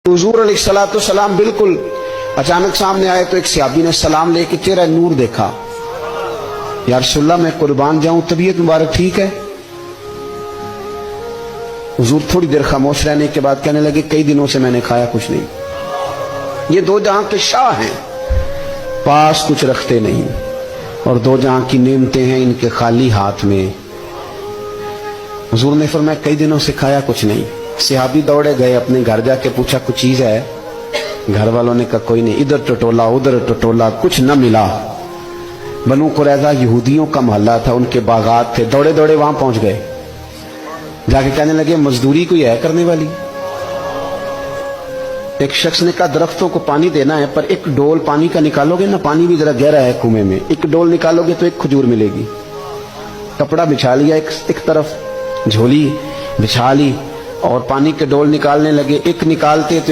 हुजूर अलैहिस्सलाम बिल्कुल अचानक सामने आए तो एक सहाबी ने सलाम लेके चेहरा नूर देखा। या रसूलल्लाह मैं कुर्बान जाऊं, तबीयत मुबारक ठीक है? हुजूर थोड़ी देर खामोश रहने के बाद कहने लगे कई दिनों से मैंने खाया कुछ नहीं। ये दो जहां के शाह हैं, पास कुछ रखते नहीं, और दो जहां की नेमतें हैं इनके खाली हाथ में। हुजूर ने फरमाया कई दिनों से खाया कुछ नहीं। सहाबी दौड़े गए, अपने घर जाके पूछा कुछ चीज है? घर वालों ने कहा कोई नहीं। इधर टटोला उधर टटोला, कुछ न मिला। बनु कुरैज़ा यहूदियों का मोहल्ला था, उनके बागात थे। दौड़े दौड़े वहां पहुंच गए, जाके कहने लगे मजदूरी कोई है करने वाली? एक शख्स ने कहा दरख्तों को पानी देना है, पर एक डोल पानी का निकालोगे ना, पानी भी जरा गहरा है कुएं में, एक डोल निकालोगे तो एक खजूर मिलेगी। कपड़ा बिछा लिया, एक तरफ झोली बिछा ली और पानी के डोल निकालने लगे। एक निकालते तो